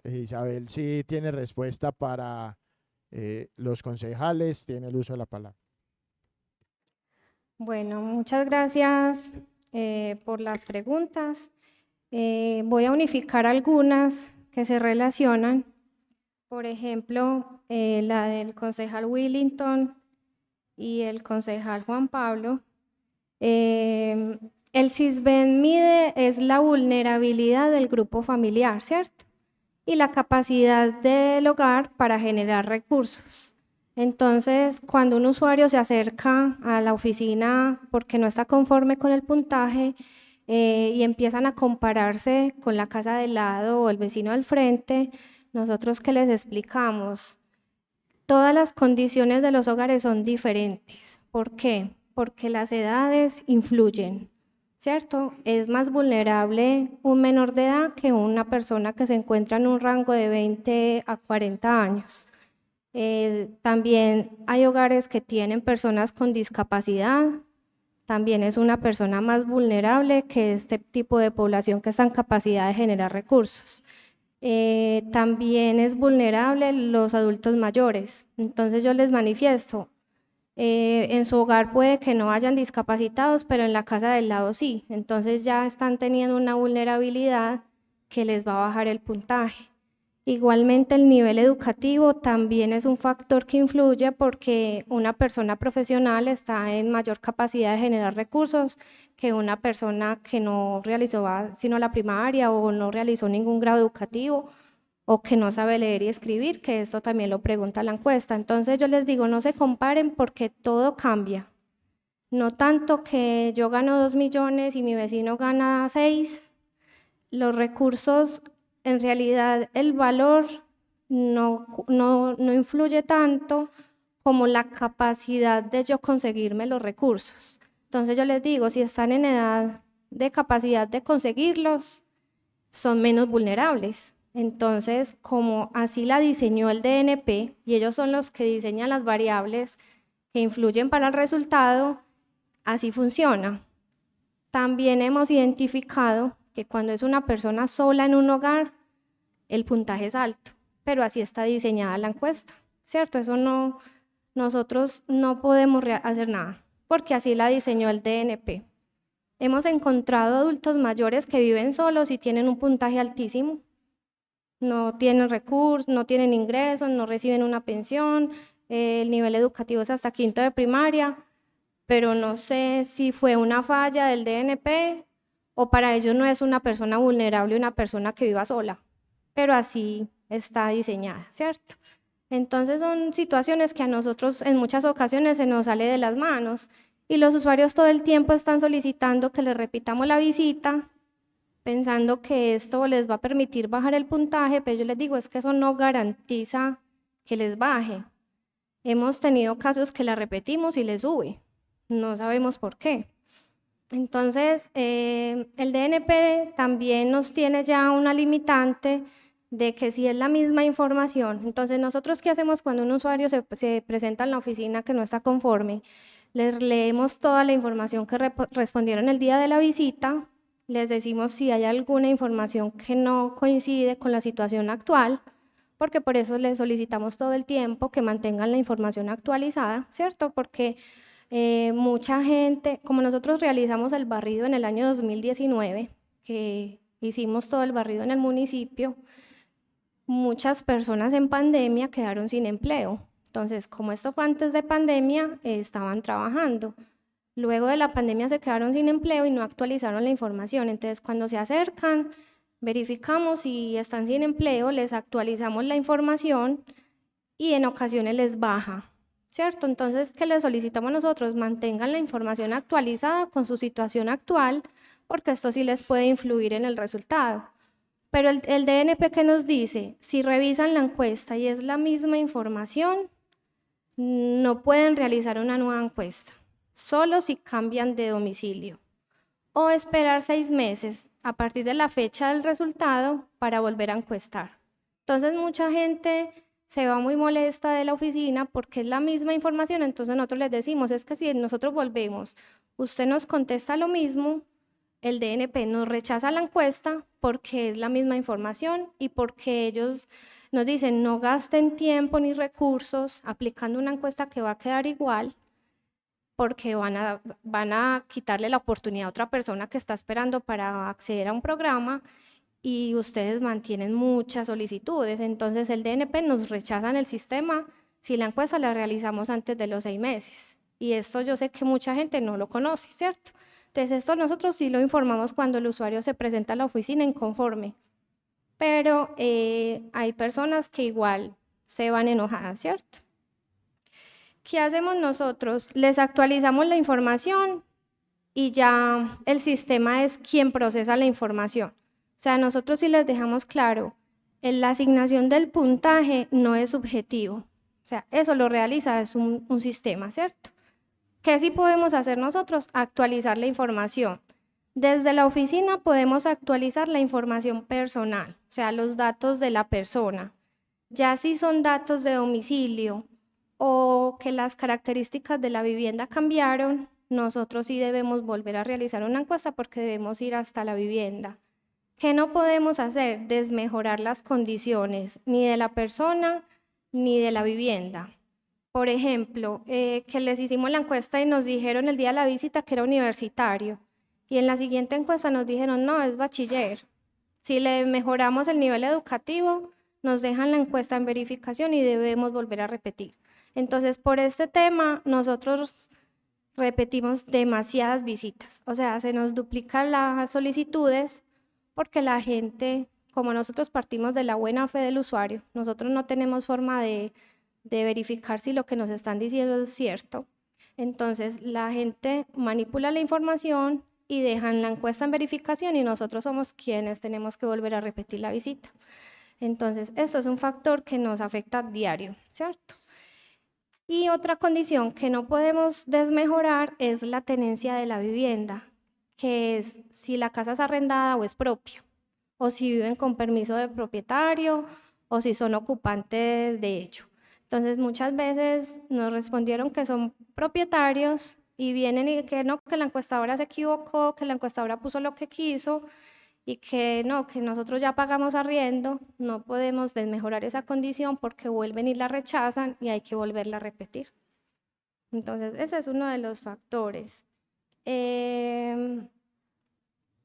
Isabel sí tiene respuesta para los concejales, tiene el uso de la palabra. Bueno, muchas gracias por las preguntas. Voy a unificar algunas que se relacionan. Por ejemplo, la del concejal Willington y el concejal Juan Pablo. El SISBEN mide es la vulnerabilidad del grupo familiar, ¿cierto? Y la capacidad del hogar para generar recursos. Entonces, cuando un usuario se acerca a la oficina porque no está conforme con el puntaje y empiezan a compararse con la casa del lado o el vecino al frente, nosotros ¿qué les explicamos? Todas las condiciones de los hogares son diferentes. ¿Por qué? Porque las edades influyen, ¿cierto? Es más vulnerable un menor de edad que una persona que se encuentra en un rango de 20 a 40 años. También hay hogares que tienen personas con discapacidad, también es una persona más vulnerable que este tipo de población que está en capacidad de generar recursos. También es vulnerable los adultos mayores. Entonces yo les manifiesto, en su hogar puede que no hayan discapacitados, pero en la casa del lado sí. Entonces ya están teniendo una vulnerabilidad que les va a bajar el puntaje. Igualmente el nivel educativo también es un factor que influye porque una persona profesional está en mayor capacidad de generar recursos que una persona que no realizó sino la primaria o no realizó ningún grado educativo o que no sabe leer y escribir, que esto también lo pregunta la encuesta. Entonces yo les digo, no se comparen porque todo cambia. No tanto que yo gano 2 millones y mi vecino gana 6, los recursos, en realidad el valor no influye tanto como la capacidad de yo conseguirme los recursos. Entonces yo les digo, si están en edad de capacidad de conseguirlos, son menos vulnerables. Entonces, como así la diseñó el DNP, y ellos son los que diseñan las variables que influyen para el resultado, así funciona. También hemos identificado que cuando es una persona sola en un hogar, el puntaje es alto, pero así está diseñada la encuesta, ¿cierto? Eso no, nosotros no podemos hacer nada, porque así la diseñó el DNP. Hemos encontrado adultos mayores que viven solos y tienen un puntaje altísimo, no tienen recursos, no tienen ingresos, no reciben una pensión, el nivel educativo es hasta 5º de primaria, pero no sé si fue una falla del DNP o para ellos no es una persona vulnerable, una persona que viva sola, pero así está diseñada, ¿cierto? Entonces son situaciones que a nosotros en muchas ocasiones se nos sale de las manos y los usuarios todo el tiempo están solicitando que les repitamos la visita pensando que esto les va a permitir bajar el puntaje, pero yo les digo, es que eso no garantiza que les baje. Hemos tenido casos que la repetimos y les sube, no sabemos por qué. Entonces, el DNP también nos tiene ya una limitante de que si es la misma información, entonces nosotros ¿qué hacemos cuando un usuario se presenta en la oficina que no está conforme? Les leemos toda la información que respondieron el día de la visita, les decimos si hay alguna información que no coincide con la situación actual, porque por eso les solicitamos todo el tiempo que mantengan la información actualizada, ¿cierto? Porque mucha gente, como nosotros realizamos el barrido en el año 2019, que hicimos todo el barrido en el municipio, muchas personas en pandemia quedaron sin empleo. Entonces, como esto fue antes de pandemia, estaban trabajando. Luego de la pandemia se quedaron sin empleo y no actualizaron la información. Entonces, cuando se acercan, verificamos si están sin empleo, les actualizamos la información y en ocasiones les baja, ¿cierto? Entonces, ¿qué les solicitamos nosotros? Mantengan la información actualizada con su situación actual, porque esto sí les puede influir en el resultado. Pero el DNP que nos dice, si revisan la encuesta y es la misma información, no pueden realizar una nueva encuesta, solo si cambian de domicilio, o esperar 6 meses a partir de la fecha del resultado para volver a encuestar. Entonces mucha gente se va muy molesta de la oficina porque es la misma información, entonces nosotros les decimos, es que si nosotros volvemos, usted nos contesta lo mismo, el DNP nos rechaza la encuesta porque es la misma información y porque ellos nos dicen no gasten tiempo ni recursos aplicando una encuesta que va a quedar igual porque van a quitarle la oportunidad a otra persona que está esperando para acceder a un programa y ustedes mantienen muchas solicitudes. Entonces el DNP nos rechaza en el sistema si la encuesta la realizamos antes de los 6 meses. Y esto yo sé que mucha gente no lo conoce, ¿cierto? Entonces esto nosotros sí lo informamos cuando el usuario se presenta a la oficina inconforme. Pero hay personas que igual se van enojadas, ¿cierto? ¿Qué hacemos nosotros? Les actualizamos la información y ya el sistema es quien procesa la información. O sea, nosotros sí les dejamos claro, la asignación del puntaje no es subjetivo. O sea, eso lo realiza es un sistema, ¿cierto? ¿Qué sí podemos hacer nosotros? Actualizar la información. Desde la oficina podemos actualizar la información personal, o sea, los datos de la persona. Ya si son datos de domicilio o que las características de la vivienda cambiaron, nosotros sí debemos volver a realizar una encuesta porque debemos ir hasta la vivienda. ¿Qué no podemos hacer? Desmejorar las condiciones ni de la persona ni de la vivienda. Por ejemplo, que les hicimos la encuesta y nos dijeron el día de la visita que era universitario, y en la siguiente encuesta nos dijeron, no, es bachiller. Si le mejoramos el nivel educativo, nos dejan la encuesta en verificación y debemos volver a repetir. Entonces, por este tema, nosotros repetimos demasiadas visitas, o sea, se nos duplican las solicitudes porque la gente, como nosotros partimos de la buena fe del usuario, nosotros no tenemos forma de verificar si lo que nos están diciendo es cierto. Entonces, la gente manipula la información y dejan la encuesta en verificación y nosotros somos quienes tenemos que volver a repetir la visita. Entonces, esto es un factor que nos afecta diario, ¿cierto? Y otra condición que no podemos desmejorar es la tenencia de la vivienda, que es si la casa es arrendada o es propia, o si viven con permiso del propietario, o si son ocupantes de hecho. Entonces, muchas veces nos respondieron que son propietarios y vienen y que no, que la encuestadora se equivocó, que la encuestadora puso lo que quiso y que no, que nosotros ya pagamos arriendo, no podemos desmejorar esa condición porque vuelven y la rechazan y hay que volverla a repetir. Entonces, ese es uno de los factores.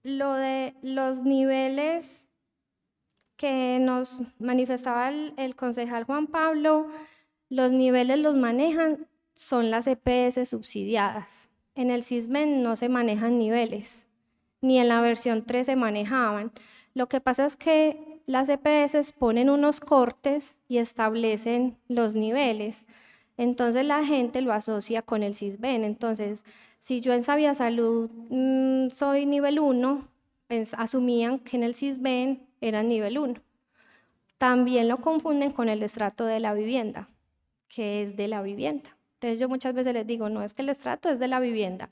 Lo de los niveles que nos manifestaba el concejal Juan Pablo, los niveles los manejan, son las EPS subsidiadas. En el SISBEN no se manejan niveles, ni en la versión 3 se manejaban. Lo que pasa es que las EPS ponen unos cortes y establecen los niveles. Entonces la gente lo asocia con el SISBEN. Entonces, si yo en Sabia Salud soy nivel 1, asumían que en el SISBEN era nivel 1. También lo confunden con el estrato de la vivienda, que es de la vivienda. Entonces yo muchas veces les digo, no, es que el estrato es de la vivienda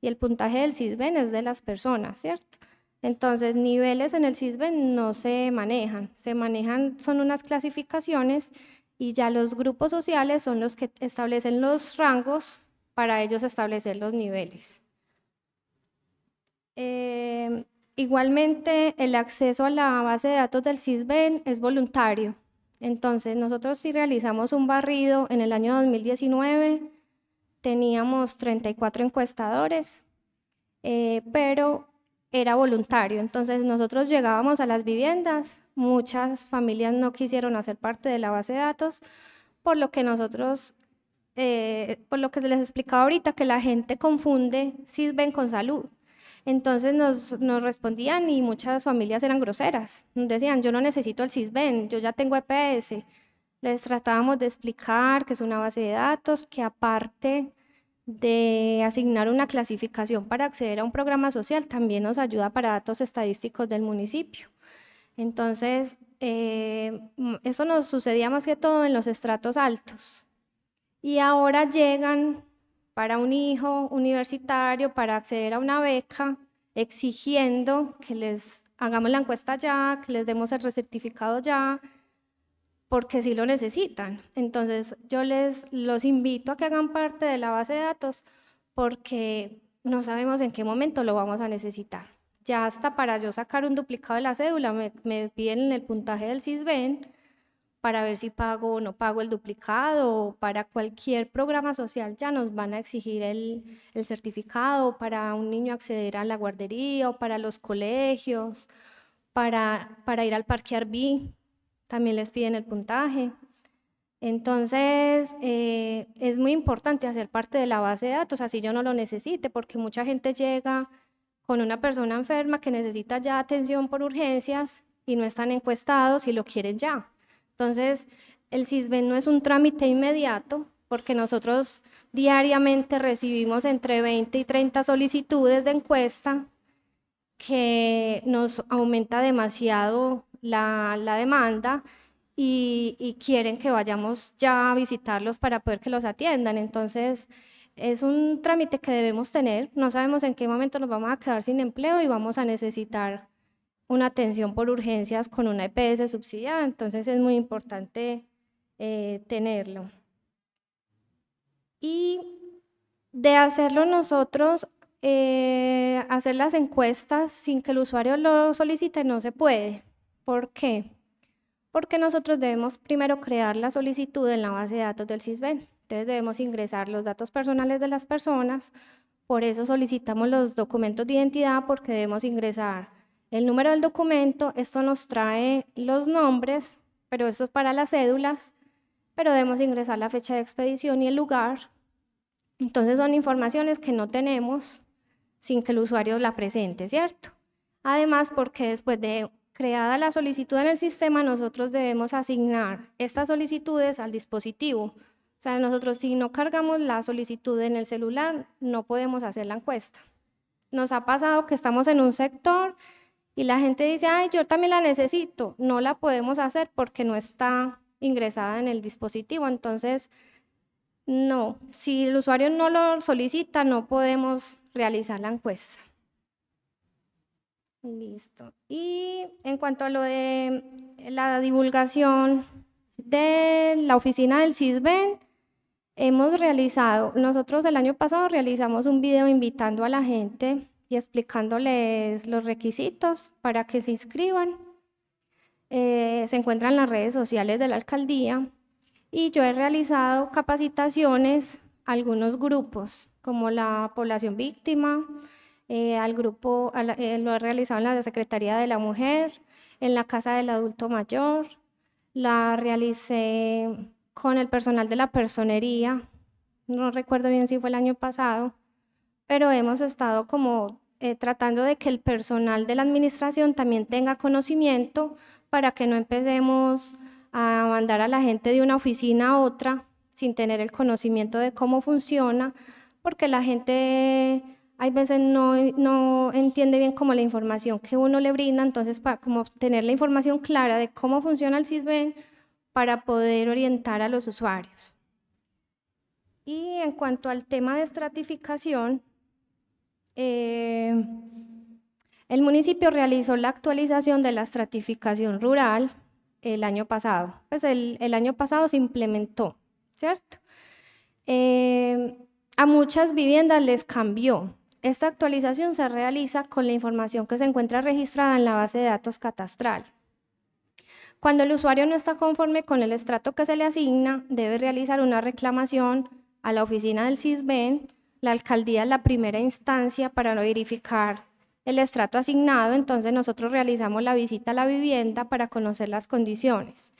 y el puntaje del SISBEN es de las personas, ¿cierto? Entonces, niveles en el SISBEN no se manejan, son unas clasificaciones y ya los grupos sociales son los que establecen los rangos para ellos establecer los niveles. Igualmente, el acceso a la base de datos del SISBEN es voluntario. Entonces, nosotros sí realizamos un barrido en el año 2019, teníamos 34 encuestadores, pero era voluntario. Entonces, nosotros llegábamos a las viviendas, muchas familias no quisieron hacer parte de la base de datos, por lo que por lo que se les explicaba ahorita, que la gente confunde SISBEN con salud. Entonces nos respondían y muchas familias eran groseras. Nos decían, yo no necesito el SISBEN, yo ya tengo EPS. Les tratábamos de explicar que es una base de datos, que aparte de asignar una clasificación para acceder a un programa social, también nos ayuda para datos estadísticos del municipio. Entonces, eso nos sucedía más que todo en los estratos altos. Y ahora llegan para un hijo universitario, para acceder a una beca, exigiendo que les hagamos la encuesta ya, que les demos el certificado ya, porque sí lo necesitan. Entonces, yo los invito a que hagan parte de la base de datos, porque no sabemos en qué momento lo vamos a necesitar. Ya hasta para yo sacar un duplicado de la cédula, me piden el puntaje del SISBEN, para ver si pago o no pago el duplicado, o para cualquier programa social ya nos van a exigir el certificado, para un niño acceder a la guardería o para los colegios, para ir al parque Arví, también les piden el puntaje. Entonces, es muy importante hacer parte de la base de datos, así yo no lo necesite, porque mucha gente llega con una persona enferma que necesita ya atención por urgencias y no están encuestados y lo quieren ya. Entonces, el SISBEN no es un trámite inmediato, porque nosotros diariamente recibimos entre 20 y 30 solicitudes de encuesta, que nos aumenta demasiado la demanda y quieren que vayamos ya a visitarlos para poder que los atiendan. Entonces, es un trámite que debemos tener, no sabemos en qué momento nos vamos a quedar sin empleo y vamos a necesitar una atención por urgencias con una EPS subsidiada, entonces es muy importante tenerlo. Y de hacerlo nosotros, hacer las encuestas sin que el usuario lo solicite no se puede. ¿Por qué? Porque nosotros debemos primero crear la solicitud en la base de datos del CISBEN. Entonces debemos ingresar los datos personales de las personas, por eso solicitamos los documentos de identidad, porque debemos ingresar el número del documento, esto nos trae los nombres, pero esto es para las cédulas, pero debemos ingresar la fecha de expedición y el lugar. Entonces son informaciones que no tenemos sin que el usuario la presente, ¿cierto? Además, porque después de creada la solicitud en el sistema, nosotros debemos asignar estas solicitudes al dispositivo. O sea, nosotros si no cargamos la solicitud en el celular, no podemos hacer la encuesta. Nos ha pasado que estamos en un sector y la gente dice, ay, yo también la necesito. No la podemos hacer porque no está ingresada en el dispositivo. Entonces, no, si el usuario no lo solicita, no podemos realizar la encuesta. Listo. Y en cuanto a lo de la divulgación de la oficina del CISBEN, nosotros el año pasado realizamos un video invitando a la gente y explicándoles los requisitos para que se inscriban. Se encuentran en las redes sociales de la alcaldía y yo he realizado capacitaciones a algunos grupos, como la población víctima, al grupo, lo he realizado en la Secretaría de la Mujer, en la Casa del Adulto Mayor, la realicé con el personal de la personería, no recuerdo bien si fue el año pasado, pero hemos estado como tratando de que el personal de la administración también tenga conocimiento para que no empecemos a mandar a la gente de una oficina a otra sin tener el conocimiento de cómo funciona, porque la gente hay veces no entiende bien como la información que uno le brinda, entonces para como tener la información clara de cómo funciona el CISBEN para poder orientar a los usuarios. Y en cuanto al tema de estratificación, el municipio realizó la actualización de la estratificación rural el año pasado. Pues el año pasado se implementó, ¿cierto? A muchas viviendas les cambió. Esta actualización se realiza con la información que se encuentra registrada en la base de datos catastral. Cuando el usuario no está conforme con el estrato que se le asigna, debe realizar una reclamación a la oficina del CISBEN. La alcaldía es la primera instancia para verificar el estrato asignado, entonces nosotros realizamos la visita a la vivienda para conocer las condiciones.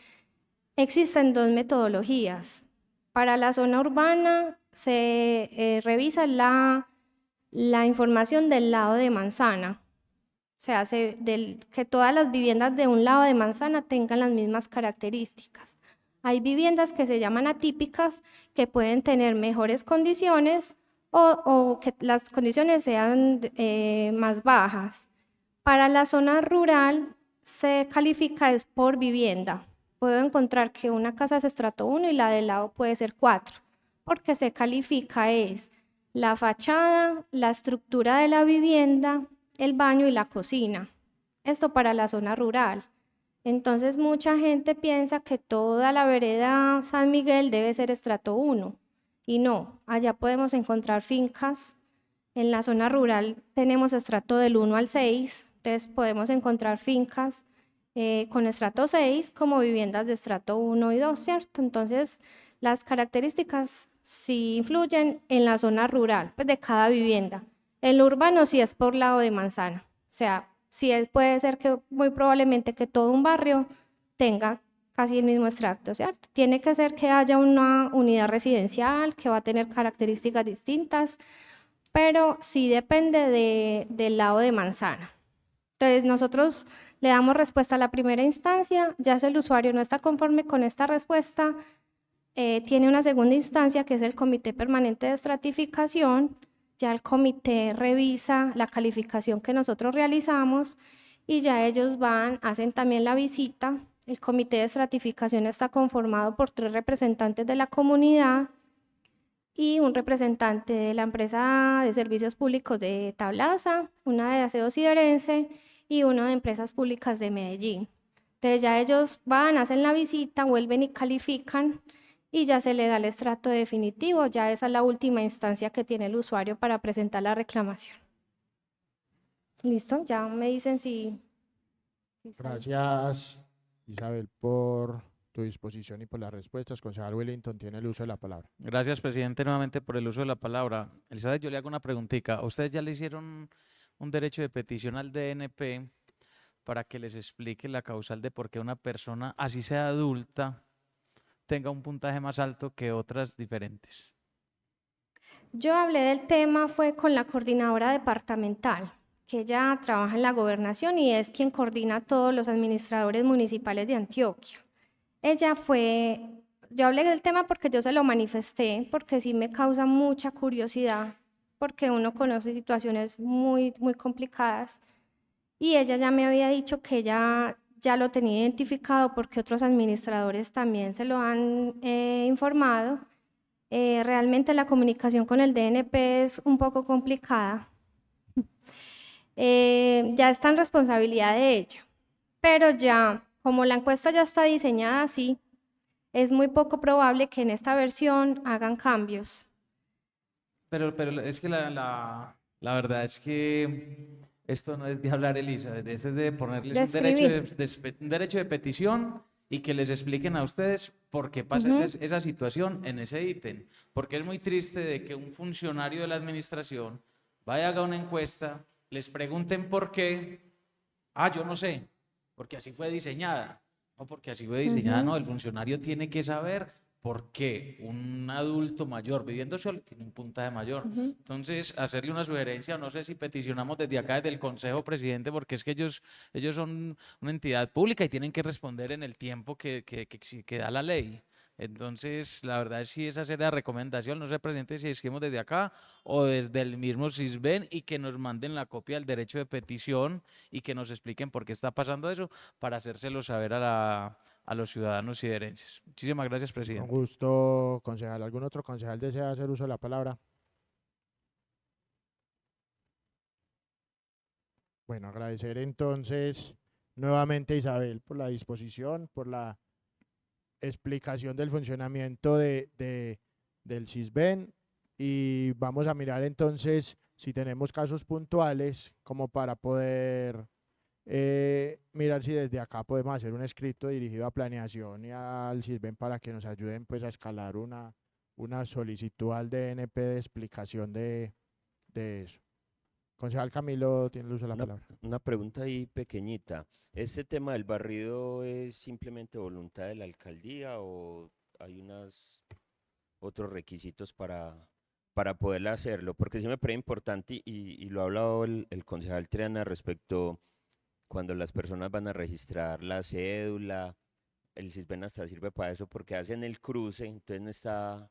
Existen dos metodologías. Para la zona urbana se revisa la información del lado de manzana, o sea, que todas las viviendas de un lado de manzana tengan las mismas características. Hay viviendas que se llaman atípicas, que pueden tener mejores condiciones o que las condiciones sean más bajas. Para la zona rural se califica es por vivienda. Puedo encontrar que una casa es estrato 1 y la del lado puede ser 4, porque se califica es la fachada, la estructura de la vivienda, el baño y la cocina. Esto para la zona rural. Entonces mucha gente piensa que toda la vereda San Miguel debe ser estrato 1 y no, allá podemos encontrar fincas. En la zona rural tenemos estrato del 1 al 6, entonces podemos encontrar fincas con estrato 6 como viviendas de estrato 1 y 2, ¿cierto? Entonces las características sí influyen en la zona rural, pues de cada vivienda. En lo urbano sí es por lado de manzana, o sea, sí puede ser que muy probablemente que todo un barrio tenga casi el mismo extracto, ¿cierto? Tiene que ser que haya una unidad residencial que va a tener características distintas, pero sí depende del lado de manzana. Entonces nosotros le damos respuesta a la primera instancia, ya si el usuario no está conforme con esta respuesta, tiene una segunda instancia que es el Comité Permanente de Estratificación. Ya el comité revisa la calificación que nosotros realizamos y ya ellos hacen también la visita. El comité de estratificación está conformado por 3 representantes de la comunidad y un representante de la empresa de servicios públicos de Tablaza, una de Aseo Siderense y uno de empresas públicas de Medellín. Entonces ya ellos hacen la visita, vuelven y califican y ya se le da el extracto definitivo, ya esa es la última instancia que tiene el usuario para presentar la reclamación. ¿Listo? Ya me dicen si... Gracias, Isabel, por tu disposición y por las respuestas. Concejal Wellington tiene el uso de la palabra. Gracias, presidente, nuevamente por el uso de la palabra. Elizabeth, yo le hago una preguntita. ¿A ustedes ya le hicieron un derecho de petición al DNP para que les explique la causal de por qué una persona, así sea adulta, tenga un puntaje más alto que otras diferentes? Yo hablé del tema fue con la coordinadora departamental, que ella trabaja en la gobernación y es quien coordina a todos los administradores municipales de Antioquia. Yo hablé del tema porque yo se lo manifesté, porque sí me causa mucha curiosidad, porque uno conoce situaciones muy, muy complicadas. Y ella ya me había dicho que ella ya lo tenía identificado porque otros administradores también se lo han informado. Realmente la comunicación con el DNP es un poco complicada. Ya está en responsabilidad de ella, pero ya, como la encuesta ya está diseñada así, es muy poco probable que en esta versión hagan cambios. Pero es que la verdad es que esto no es de hablar, Elizabeth, es de ponerles De un derecho escribir. un derecho de petición y que les expliquen a ustedes por qué pasa esa situación en ese ítem. Porque es muy triste de que un funcionario de la administración vaya a haga una encuesta, les pregunten por qué. Yo no sé, porque así fue diseñada. No, porque así fue diseñada, no, el funcionario tiene que saber por qué un adulto mayor viviendo solo tiene un puntaje mayor. Entonces, hacerle una sugerencia, no sé si peticionamos desde acá, desde el Consejo, presidente, porque es que ellos son una entidad pública y tienen que responder en el tiempo que da la ley. Entonces, la verdad sí es hacer la recomendación, no sé, presidente, si escribimos desde acá o desde el mismo CISBEN y que nos manden la copia del derecho de petición y que nos expliquen por qué está pasando eso para hacérselo saber a los ciudadanos siderenses. Muchísimas gracias, Con presidente. gusto, concejal. ¿Algún otro concejal desea hacer uso de la palabra? Bueno, agradecer entonces nuevamente a Isabel por la disposición, por la explicación del funcionamiento del CISBEN y vamos a mirar entonces si tenemos casos puntuales como para poder mirar si desde acá podemos hacer un escrito dirigido a planeación y al CISBEN para que nos ayuden pues a escalar una solicitud al DNP de explicación de eso. Concejal Camilo tiene el uso de la palabra. Una pregunta ahí pequeñita. ¿Este tema del barrido es simplemente voluntad de la alcaldía o hay otros requisitos para poder hacerlo? Porque sí me parece importante y lo ha hablado el concejal Triana respecto cuando las personas van a registrar la cédula, el CISBEN hasta sirve para eso porque hacen el cruce, entonces no está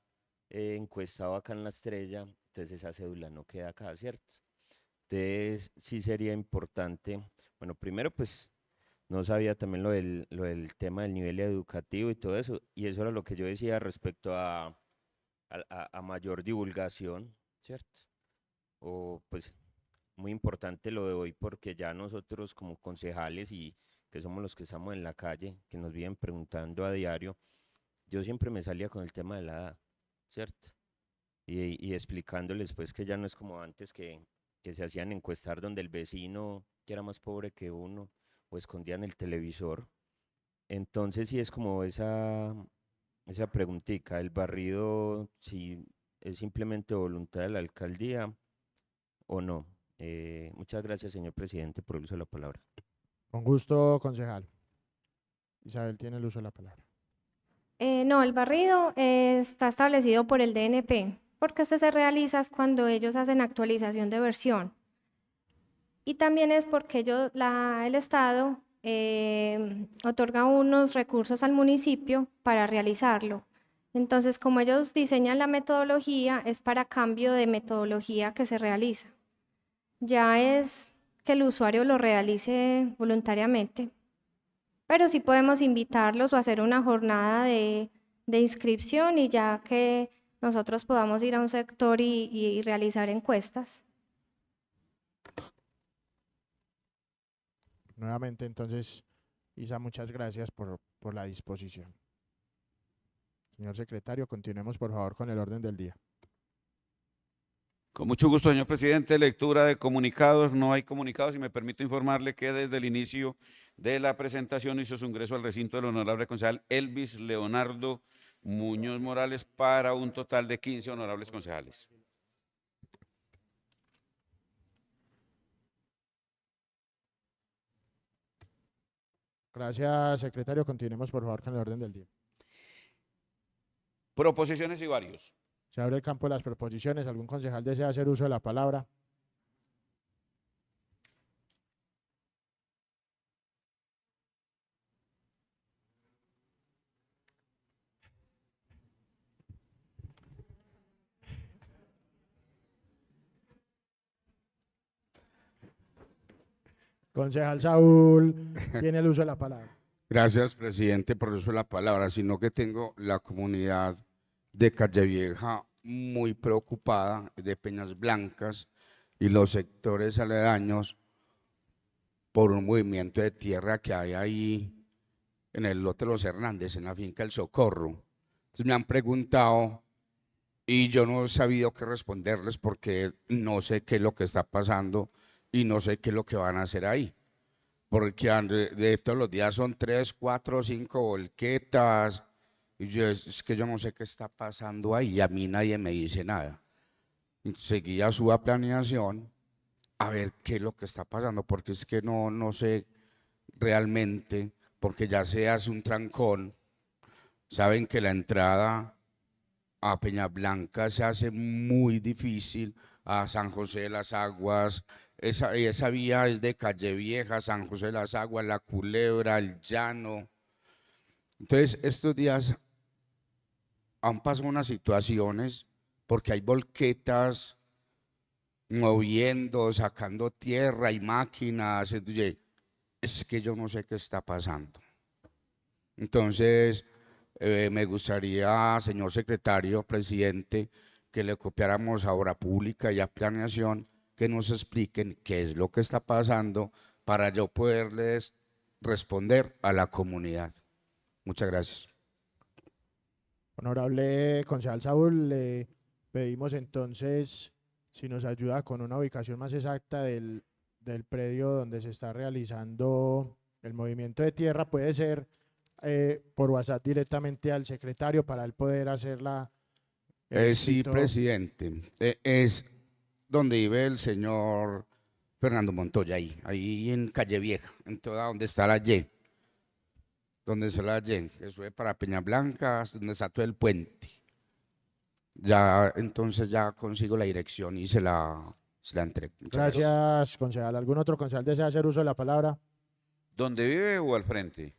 encuestado acá en la estrella, entonces esa cédula no queda acá, ¿cierto? Entonces sí sería importante, bueno, primero pues no sabía también lo del tema del nivel educativo y todo eso, y eso era lo que yo decía respecto a mayor divulgación, ¿cierto? O pues muy importante lo de hoy porque ya nosotros como concejales y que somos los que estamos en la calle, que nos vienen preguntando a diario, yo siempre me salía con el tema de la edad, ¿cierto? Y explicándoles pues que ya no es como antes que se hacían encuestar donde el vecino que era más pobre que uno o escondían el televisor. Entonces sí es como esa preguntita, el barrido si es simplemente voluntad de la alcaldía o no. Muchas gracias, señor presidente, por el uso de la palabra. Con gusto, concejal. Isabel tiene el uso de la palabra. No, el barrido está establecido por el DNP, porque este se realiza cuando ellos hacen actualización de versión. Y también es porque el Estado otorga unos recursos al municipio para realizarlo. Entonces, como ellos diseñan la metodología, es para cambio de metodología que se realiza. Ya es que el usuario lo realice voluntariamente. Pero sí podemos invitarlos o hacer una jornada de inscripción y ya que nosotros podamos ir a un sector y realizar encuestas. Nuevamente, entonces, Isa, muchas gracias por la disposición. Señor secretario, continuemos por favor con el orden del día. Con mucho gusto, señor presidente. Lectura de comunicados. No hay comunicados y me permito informarle que desde el inicio de la presentación hizo su ingreso al recinto del honorable concejal Elvis Leonardo Muñoz Morales para un total de 15 honorables concejales. Gracias, secretario. Continuemos por favor con el orden del día. Proposiciones y varios. Se abre el campo de las proposiciones. ¿Algún concejal desea hacer uso de la palabra? Concejal Saúl, tiene el uso de la palabra. Gracias, presidente, por el uso de la palabra, sino que tengo la comunidad de Calle Vieja muy preocupada, de Peñas Blancas y los sectores aledaños por un movimiento de tierra que hay ahí en el lote Los Hernández, en la finca El Socorro. Entonces me han preguntado y yo no he sabido qué responderles porque no sé qué es lo que está pasando y no sé qué es lo que van a hacer ahí. Porque de todos los días son 3, 4, 5 volquetas. Y es que yo no sé qué está pasando ahí y a mí nadie me dice nada. Seguía su planeación a ver qué es lo que está pasando, porque es que no sé realmente, porque ya se hace un trancón. Saben que la entrada a Peñablanca se hace muy difícil, a San José de las Aguas. Esa vía es de Calle Vieja, San José de las Aguas, La Culebra, El Llano. Entonces, estos días han pasado unas situaciones porque hay volquetas moviendo, sacando tierra y máquinas. Es que yo no sé qué está pasando. Entonces, me gustaría, señor secretario, presidente, que le copiáramos a Obra Pública y a Planeación, que nos expliquen qué es lo que está pasando para yo poderles responder a la comunidad. Muchas gracias. Honorable concejal Saúl, le pedimos entonces si nos ayuda con una ubicación más exacta del predio donde se está realizando el movimiento de tierra. Puede ser por WhatsApp directamente al secretario para él poder hacer sí, presidente. Es donde vive el señor Fernando Montoya, ahí en Calle Vieja, en toda donde está la Y. Donde está la Y, eso es para Peñablanca, donde está todo el puente. Ya, entonces ya consigo la dirección y se la entrego. Muchas Gracias, concejal. ¿Algún otro concejal desea hacer uso de la palabra? ¿Dónde vive o al frente?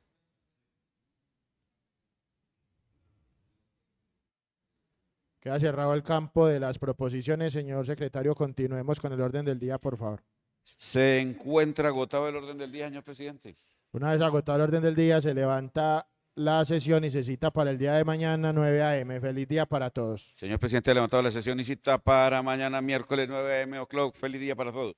Queda cerrado el campo de las proposiciones. Señor secretario, continuemos con el orden del día, por favor. ¿Se encuentra agotado el orden del día, señor presidente? Una vez agotado el orden del día, se levanta la sesión y se cita para el día de mañana, 9 a.m. Feliz día para todos. Señor presidente, ha levantado la sesión y cita para mañana, miércoles 9 a.m. o'clock. Feliz día para todos.